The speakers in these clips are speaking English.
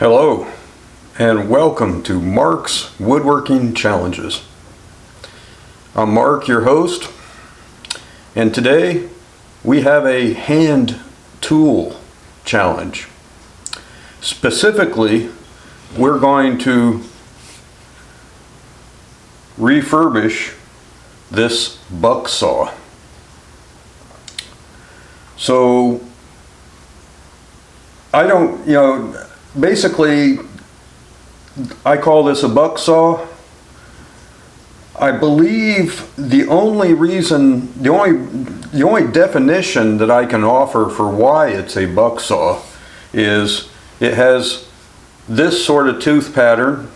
Hello and welcome to Mark's Woodworking Challenges. I'm Mark, your host, and today we have a hand tool challenge. Specifically, we're going to refurbish this Bucksaw. So basically I call this a Bucksaw. I believe the only definition that I can offer for why it's a Bucksaw is it has this sort of tooth pattern,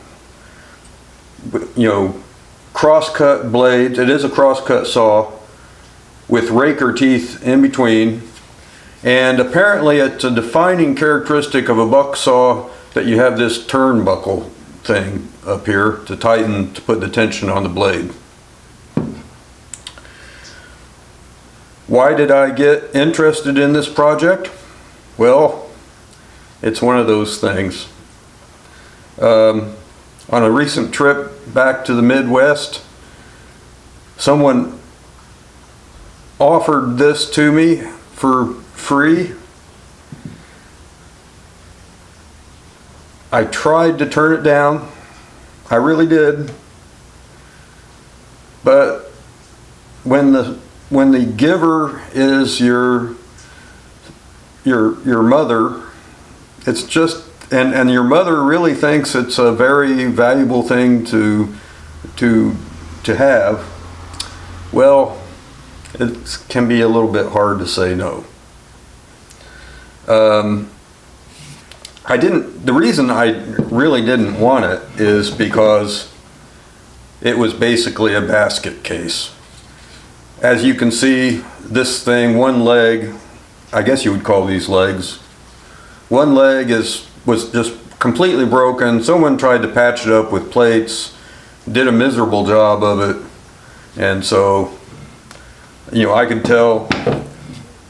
cross-cut blades. It is a cross-cut saw with raker teeth in between, and apparently it's a defining characteristic of a Bucksaw that you have this turnbuckle thing up here to tighten, to put the tension on the blade. Why did I get interested in this project? Well, it's one of those things. On a recent trip back to the Midwest, someone offered this to me for free. I tried to turn it down. I really did. But when the giver is your mother, it's just and your mother really thinks it's a very valuable thing to have. Well, it can be a little bit hard to say no. The reason I really didn't want it is because it was basically a basket case. As you can see, this thing, one leg, I guess you would call these legs, one leg was just completely broken. Someone tried to patch it up with plates, did a miserable job of it, and so I could tell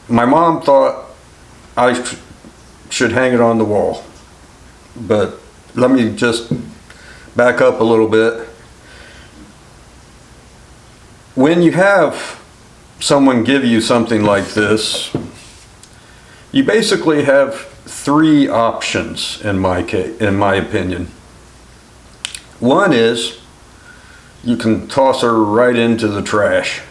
my mom thought I should hang it on the wall. But let me just back up a little bit. When you have someone give you something like this, you basically have three options in my opinion. One is you can toss her right into the trash.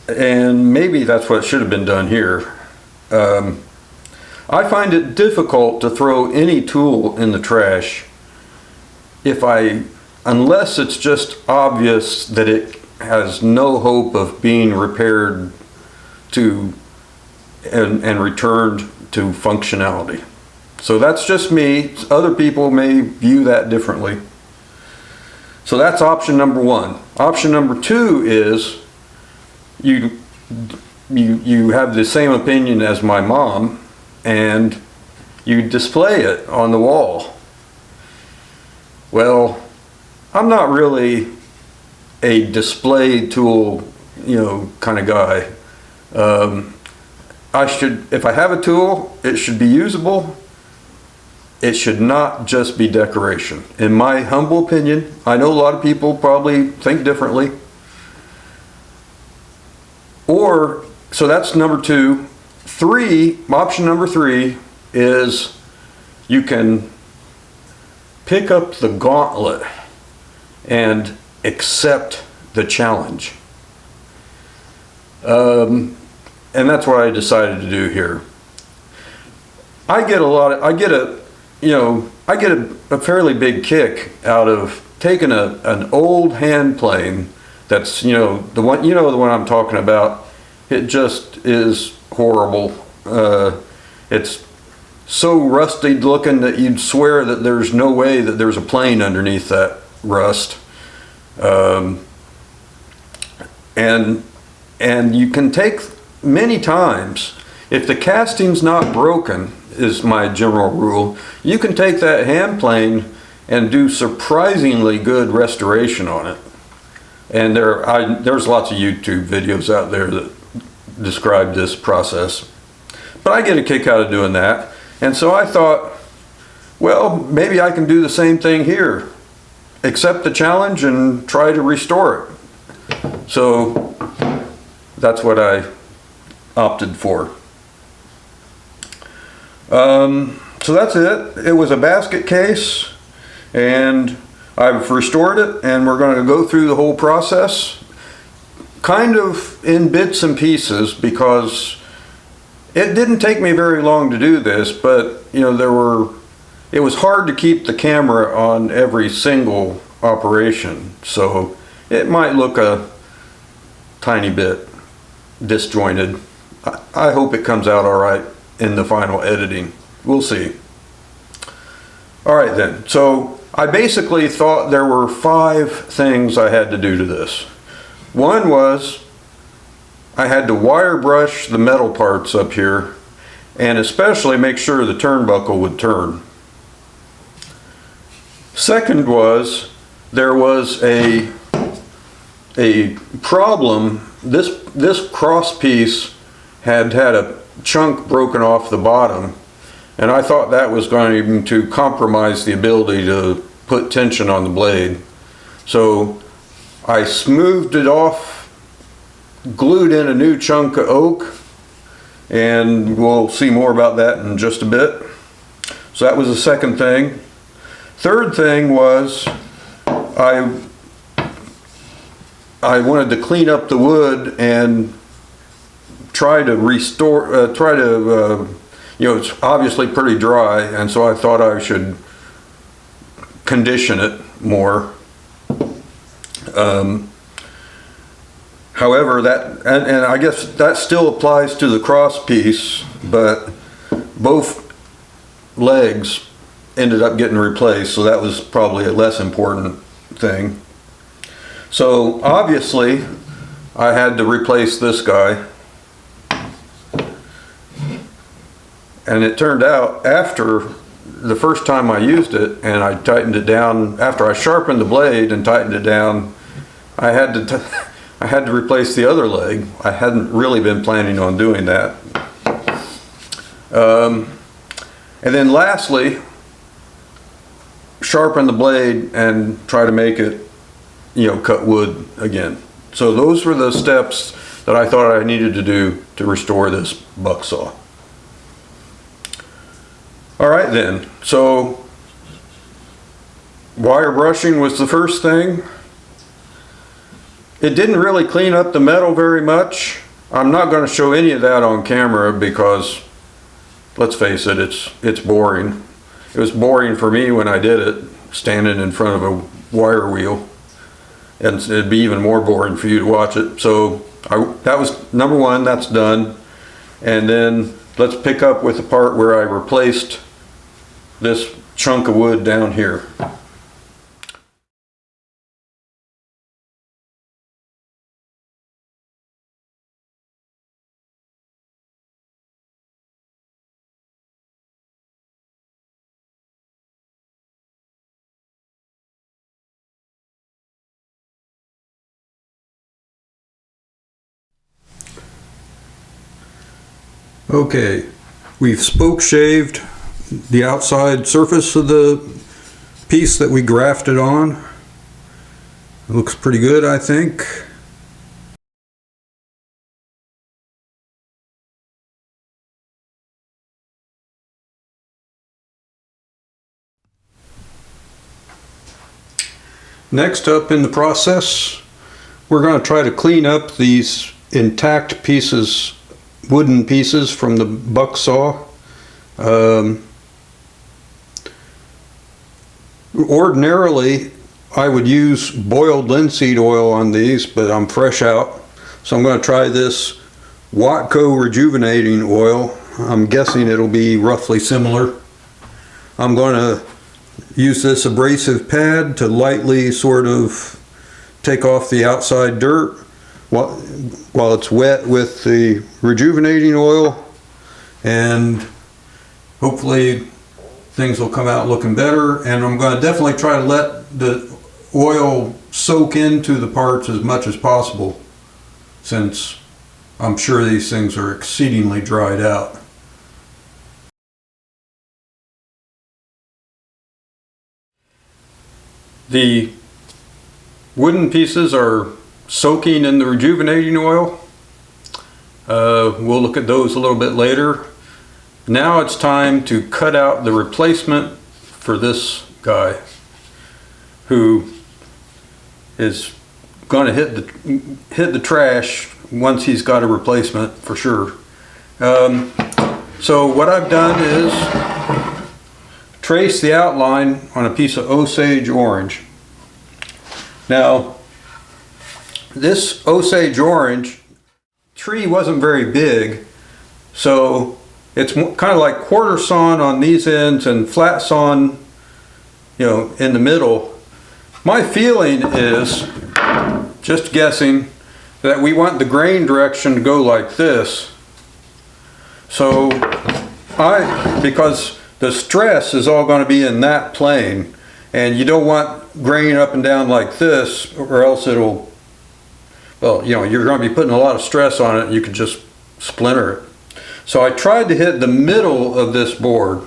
And maybe that's what should have been done here. I find it difficult to throw any tool in the trash unless it's just obvious that it has no hope of being repaired and returned to functionality. So that's just me. Other people may view that differently. So that's option number one. Option number two is you have the same opinion as my mom, and you display it on the wall. Well, I'm not really a display tool, kind of guy. If I have a tool, it should be usable. It should not just be decoration. In my humble opinion, I know a lot of people probably think differently. So that's number two. Option number three is you can pick up the gauntlet and accept the challenge. And that's what I decided to do here. I get a fairly big kick out of taking an old hand plane that's the one I'm talking about. It just is horrible. It's so rusty looking that you'd swear that there's no way that there's a plane underneath that rust. And you can take many times, if the casting's not broken, is my general rule, you can take that hand plane and do surprisingly good restoration on it. And there's lots of YouTube videos out there that describe this process. But I get a kick out of doing that. And so I thought, well, maybe I can do the same thing here. Accept the challenge and try to restore it. So that's what I opted for. So that's it. It was a basket case, and I've restored it, and we're going to go through the whole process kind of in bits and pieces, because it didn't take me very long to do this, but you know, it was hard to keep the camera on every single operation, so it might look a tiny bit disjointed. I hope it comes out all right in the final editing. We'll see. All right then, so I basically thought there were 5 things I had to do to this. One was I had to wire brush the metal parts up here, and especially make sure the turnbuckle would turn. Second was, there was a problem. This cross piece had a chunk broken off the bottom, and I thought that was going to compromise the ability to put tension on the blade. So I smoothed it off, glued in a new chunk of oak, and we'll see more about that in just a bit. So that was the second thing. Third thing was I wanted to clean up the wood and try to restore, you know, it's obviously pretty dry, and so I thought I should condition it more. However, and I guess that still applies to the cross piece, but both legs ended up getting replaced, so that was probably a less important thing. So obviously I had to replace this guy, and it turned out after the first time I used it and I tightened it down, after I sharpened the blade and tightened it down, I had to replace the other leg. I hadn't really been planning on doing that. And then lastly, sharpen the blade and try to make it, you know, cut wood again. So those were the steps that I thought I needed to do to restore this Bucksaw. All right then, so wire brushing was the first thing. It didn't really clean up the metal very much. I'm not going to show any of that on camera because, let's face it, it's boring. It was boring for me when I did it, standing in front of a wire wheel, and it'd be even more boring for you to watch it. So that was number one, that's done. And then let's pick up with the part where I replaced this chunk of wood down here. Okay, we've spoke shaved the outside surface of the piece that we grafted on. It looks pretty good, I think. Next up in the process, we're going to try to clean up these intact pieces, wooden pieces from the Bucksaw. Ordinarily I would use boiled linseed oil on these, but I'm fresh out, so I'm going to try this Watco rejuvenating oil. I'm guessing it'll be roughly similar. I'm going to use this abrasive pad to lightly sort of take off the outside dirt while it's wet with the rejuvenating oil, and hopefully things will come out looking better. And I'm going to definitely try to let the oil soak into the parts as much as possible, since I'm sure these things are exceedingly dried out. The wooden pieces are soaking in the rejuvenating oil. We'll look at those a little bit later. Now it's time to cut out the replacement for this guy, who is going to hit the trash once he's got a replacement for sure. So what I've done is trace the outline on a piece of Osage orange. Now, this Osage orange tree wasn't very big, so it's kind of like quarter sawn on these ends and flat sawn, in the middle. My feeling is, just guessing, that we want the grain direction to go like this. So because the stress is all going to be in that plane, and you don't want grain up and down like this, or else it'll, you're going to be putting a lot of stress on it and you could just splinter it. So I tried to hit the middle of this board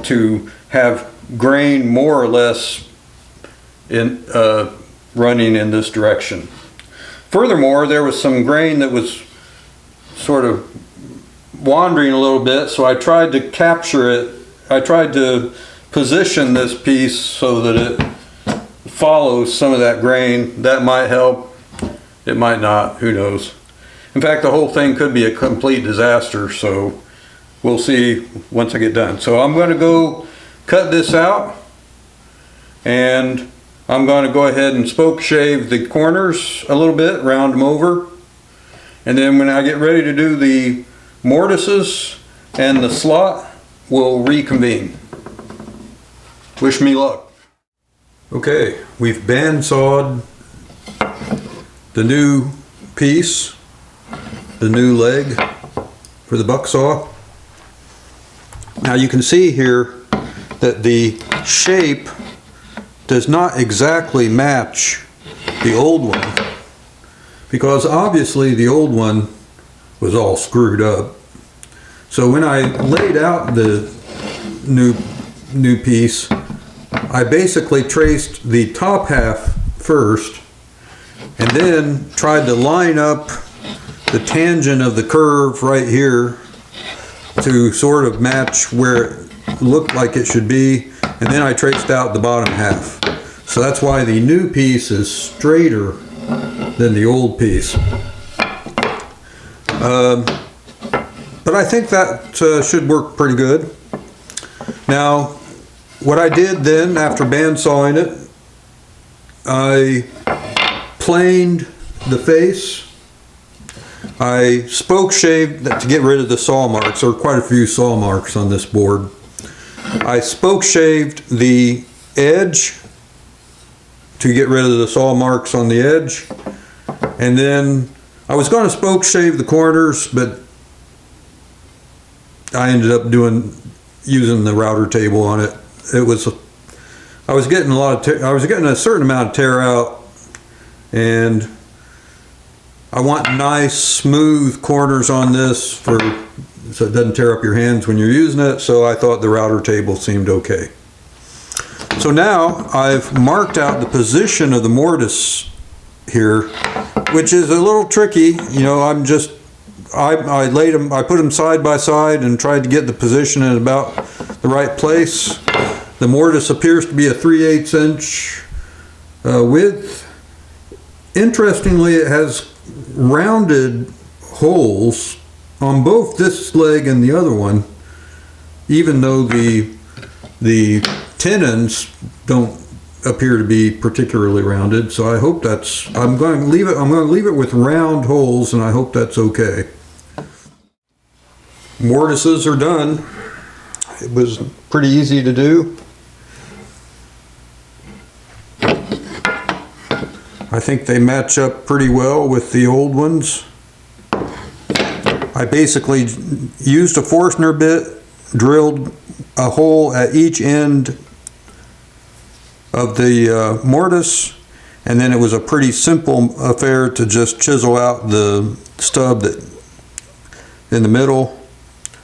to have grain more or less in running in this direction. Furthermore, there was some grain that was sort of wandering a little bit, so I tried to capture it. I tried to position this piece so that it follows some of that grain. That might help. It might not. Who knows? In fact, the whole thing could be a complete disaster, so we'll see once I get done. So I'm going to go cut this out, and I'm going to go ahead and spoke shave the corners a little bit, round them over, and then when I get ready to do the mortises and the slot, we'll reconvene. Wish me luck. Okay, we've bandsawed the new piece, the new leg for the Bucksaw. Now you can see here that the shape does not exactly match the old one, because obviously the old one was all screwed up. So when I laid out the new piece, I basically traced the top half first and then tried to line up the tangent of the curve right here to sort of match where it looked like it should be, and then I traced out the bottom half. So that's why the new piece is straighter than the old piece. But I think that should work pretty good. Now, what I did then after bandsawing it, I planed the face. I spoke shaved to get rid of the saw marks. There are quite a few saw marks on this board. I spoke shaved the edge to get rid of the saw marks on the edge. And then I was going to spoke shave the corners, but I ended up using the router table on it. I was getting a certain amount of tear out, and I want nice smooth corners on this so it doesn't tear up your hands when you're using it, so I thought the router table seemed okay. So now I've marked out the position of the mortise here, which is a little tricky. I laid them, I put them side by side and tried to get the position in about the right place. The mortise appears to be a 3/8 inch width. Interestingly, it has rounded holes on both this leg and the other one, even though the tenons don't appear to be particularly rounded. So I hope I'm going to leave it with round holes, and I hope that's okay. Mortises are done. It was pretty easy to do. I think they match up pretty well with the old ones. I basically used a Forstner bit, drilled a hole at each end of the mortise, and then it was a pretty simple affair to just chisel out the stub in the middle.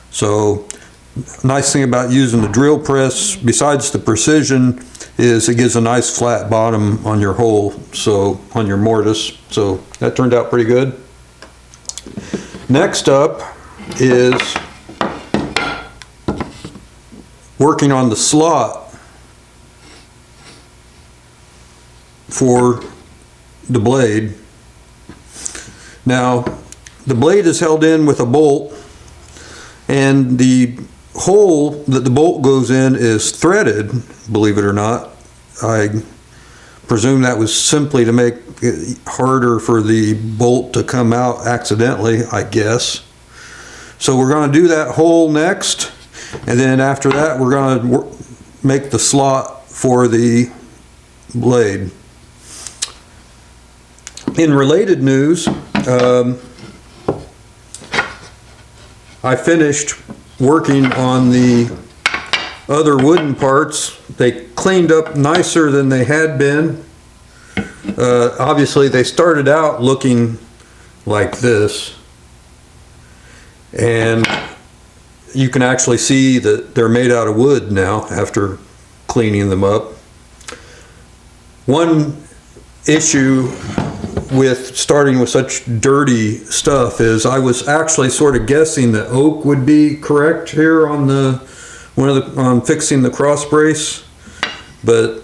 So Nice thing about using the drill press, besides the precision, is it gives a nice flat bottom on your hole, so on your mortise. So that turned out pretty good. Next up is working on the slot for the blade. Now, the blade is held in with a bolt, and the hole that the bolt goes in is threaded, believe it or not. I presume that was simply to make it harder for the bolt to come out accidentally, I guess. So we're going to do that hole next, and then after that we're going to make the slot for the blade. In related news, I finished working on the other wooden parts. They cleaned up nicer than they had been. Obviously they started out looking like this, and you can actually see that they're made out of wood now after cleaning them up. One issue with starting with such dirty stuff is I was actually sort of guessing that oak would be correct here on the on fixing the cross brace, but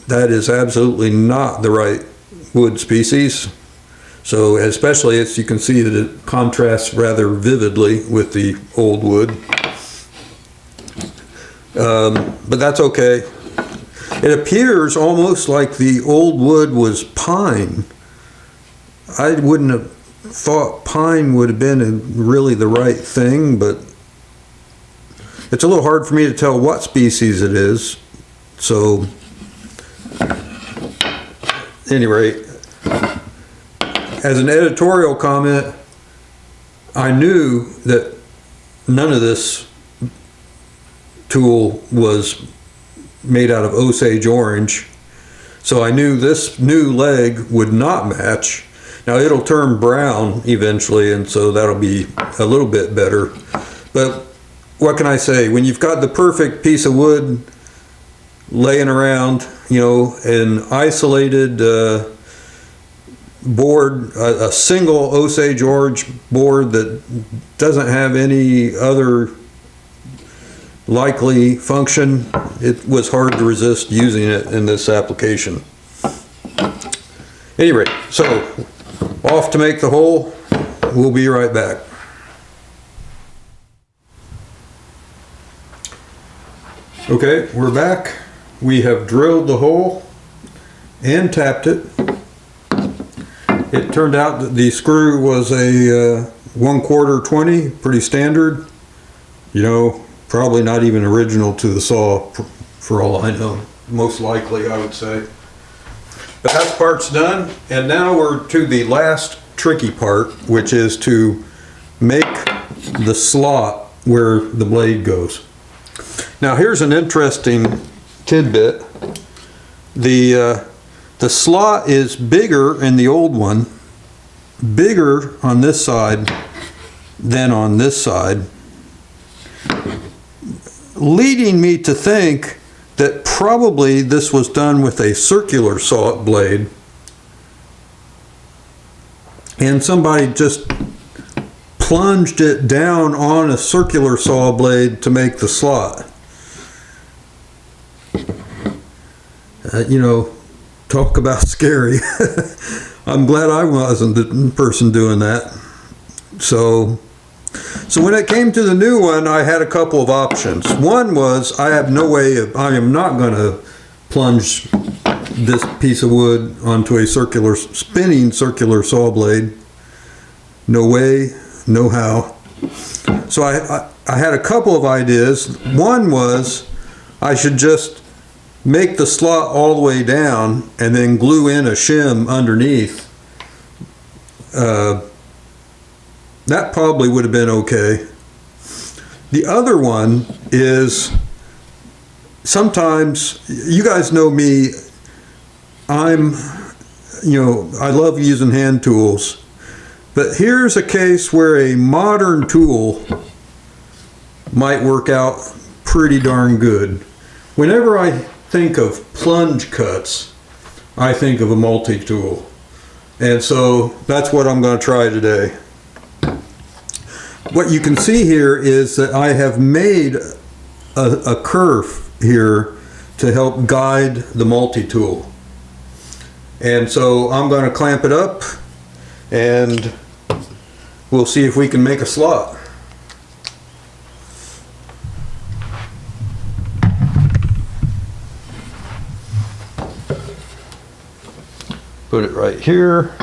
that is absolutely not the right wood species. So especially as you can see that it contrasts rather vividly with the old wood, but that's okay. It appears almost like the old wood was pine. I wouldn't have thought pine would have been really the right thing, but it's a little hard for me to tell what species it is. So, at any rate, as an editorial comment, I knew that none of this tool was made out of Osage orange, so I knew this new leg would not match. Now it'll turn brown eventually, and so that'll be a little bit better, but what can I say? When you've got the perfect piece of wood laying around, you know, an isolated board, a single Osage orange board that doesn't have any other likely function, it was hard to resist using it in this application. Anyway, so off to make the hole. We'll be right back. Okay, we're back. We have drilled the hole and tapped it. It turned out that the screw was a 1/4 20, pretty standard. You know, probably not even original to the saw, for all I know. Most likely, I would say. But that part's done, and now we're to the last tricky part, which is to make the slot where the blade goes. Now here's an interesting tidbit. The slot is bigger in the old one, bigger on this side than on this side, leading me to think that probably this was done with a circular saw blade, and somebody just plunged it down on a circular saw blade to make the slot. You know, talk about scary. I'm glad I wasn't the person doing that. So when it came to the new one, I had a couple of options. One was, I have no way of, I am not going to plunge this piece of wood onto a spinning circular saw blade. No way, no how. So I had a couple of ideas. One was, I should just make the slot all the way down and then glue in a shim underneath. That probably would have been okay. The other one is, sometimes, you guys know me, I love using hand tools, but here's a case where a modern tool might work out pretty darn good. Whenever I think of plunge cuts, I think of a multi-tool. And so that's what I'm going to try today. What you can see here is that I have made a curve here to help guide the multi-tool. And so I'm going to clamp it up and we'll see if we can make a slot. Put it right here.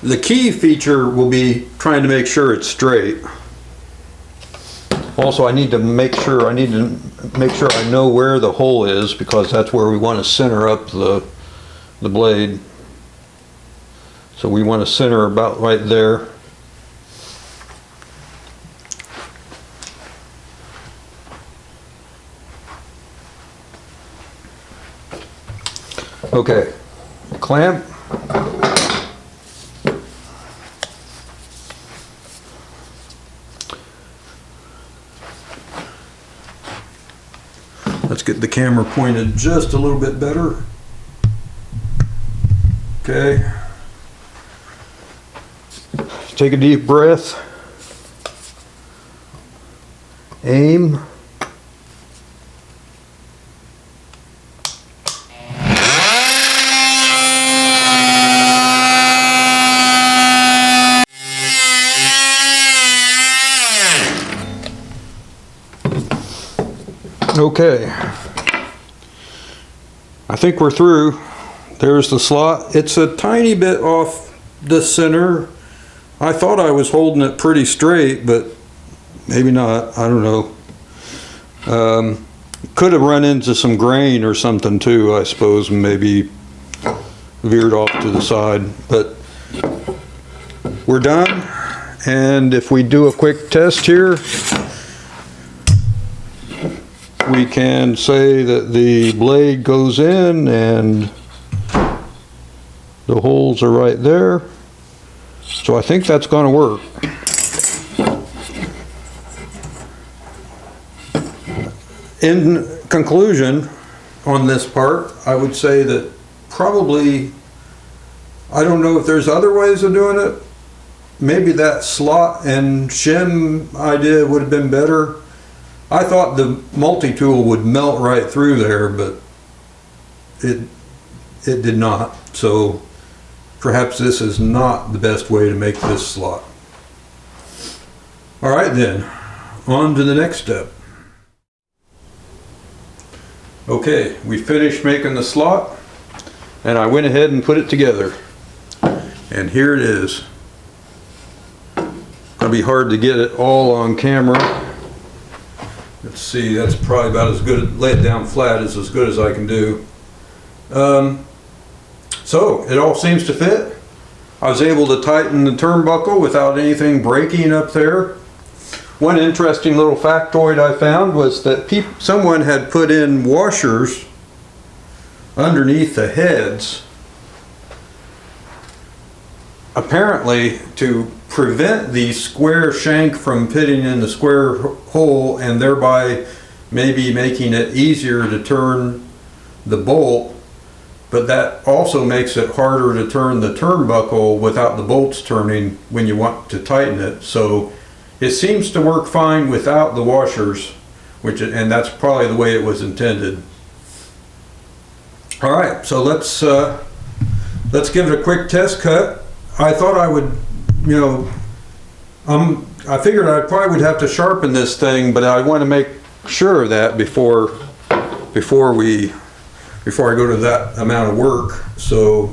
The key feature will be trying to make sure it's straight. Also, I need to make sure I know where the hole is, because that's where we want to center up the blade. So we want to center about right there. Okay, clamp. Let's get the camera pointed just a little bit better. Okay. Take a deep breath. Aim. Okay, I think we're through. There's the slot. It's a tiny bit off the center. I thought I was holding it pretty straight, but maybe not. I don't know. Could have run into some grain or something too, I suppose, and maybe veered off to the side. But we're done. And if we do a quick test here, we can say that the blade goes in and the holes are right there. So I think that's going to work. In conclusion on this part, I would say that probably, I don't know if there's other ways of doing it. Maybe that slot and shim idea would have been better. I thought the multi-tool would melt right through there, but it did not. So perhaps this is not the best way to make this slot. All right then, on to the next step. Okay, we finished making the slot and I went ahead and put it together. And here it is. It'll be hard to get it all on camera. Let's see, that's probably about as good, lay it down flat is as good as I can do. So it all seems to fit. I was able to tighten the turnbuckle without anything breaking up there. One interesting little factoid I found was that someone had put in washers underneath the heads, apparently to prevent the square shank from fitting in the square hole and thereby maybe making it easier to turn the bolt, but that also makes it harder to turn the turnbuckle without the bolts turning when you want to tighten it. So it seems to work fine without the washers, and that's probably the way it was intended. All right, so let's give it a quick test cut. I thought I would, I figured I probably would have to sharpen this thing, but I want to make sure of that before I go to that amount of work. So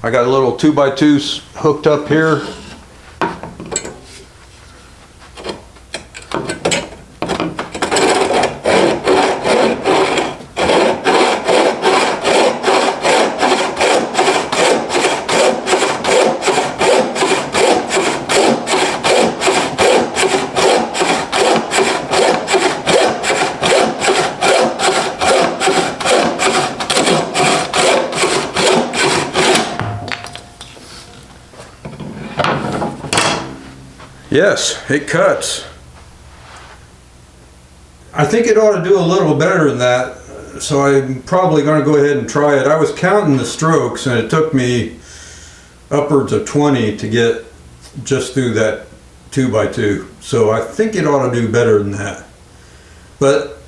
I got a little 2x2 hooked up here. Yes, it cuts. I think it ought to do a little better than that, so I'm probably going to go ahead and try it. I was counting the strokes and it took me upwards of 20 to get just through that 2x2. So I think it ought to do better than that. But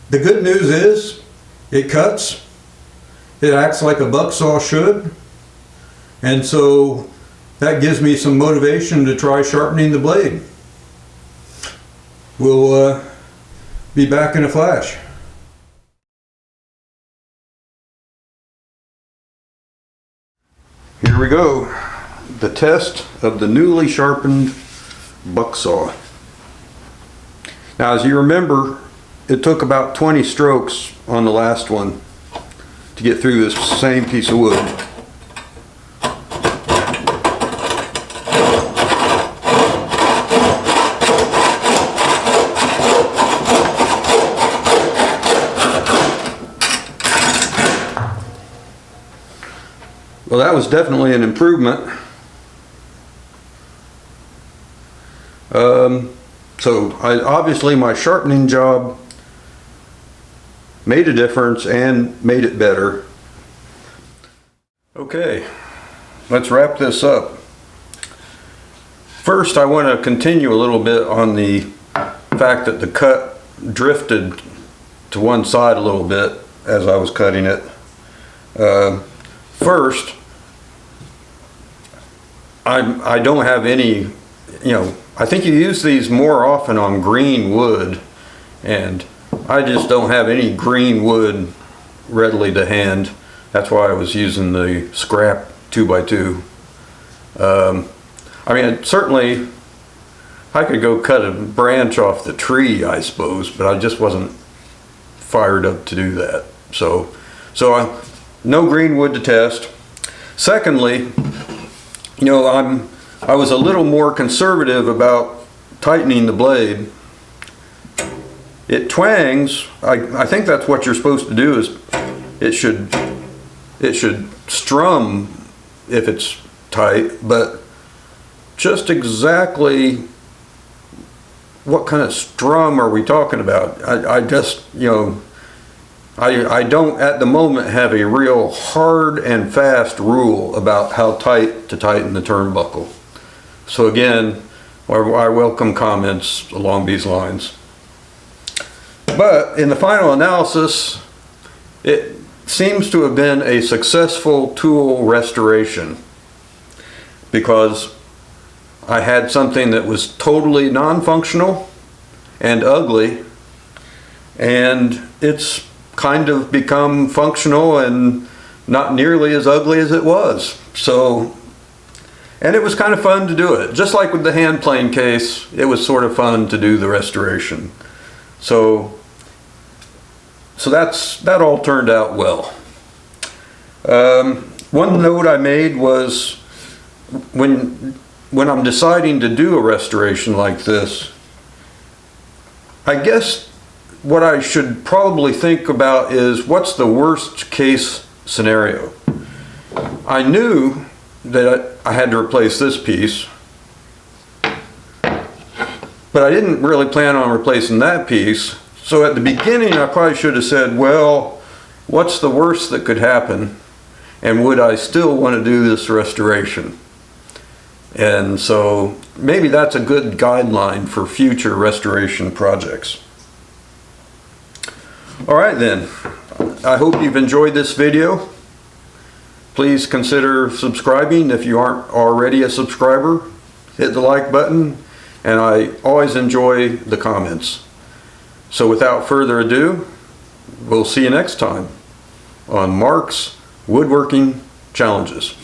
the good news is it cuts. It acts like a bucksaw should. And so that gives me some motivation to try sharpening the blade. We'll be back in a flash. Here we go. The test of the newly sharpened bucksaw. Now, as you remember, it took about 20 strokes on the last one to get through this same piece of wood. Well, that was definitely an improvement. So obviously my sharpening job made a difference and made it better. Okay, let's wrap this up. First, I want to continue a little bit on the fact that the cut drifted to one side a little bit as I was cutting it. First, I don't have any, I think you use these more often on green wood, and I just don't have any green wood readily to hand. That's why I was using the scrap 2x2. I mean, certainly I could go cut a branch off the tree, I suppose, but I just wasn't fired up to do that. So no green wood to test. Secondly, I was a little more conservative about tightening the blade. It twangs. I think that's what you're supposed to do. Is it should strum if it's tight, but just exactly what kind of strum are we talking about? I just, I don't at the moment have a real hard and fast rule about how tight to tighten the turnbuckle. So again, I welcome comments along these lines. But in the final analysis, it seems to have been a successful tool restoration, because I had something that was totally non-functional and ugly, and it's kind of become functional and not nearly as ugly as it was. So, and it was kind of fun to do it. Just like with the hand plane case, it was sort of fun to do the restoration. So that all turned out well. One note I made was when I'm deciding to do a restoration like this, I guess what I should probably think about is what's the worst case scenario. I knew that I had to replace this piece, but I didn't really plan on replacing that piece. So at the beginning I probably should have said, well, what's the worst that could happen, and would I still want to do this restoration? And so maybe that's a good guideline for future restoration projects. All right then, I hope you've enjoyed this video. Please consider subscribing if you aren't already a subscriber. Hit the like button, and I always enjoy the comments. So without further ado, we'll see you next time on Mark's Woodworking Challenges.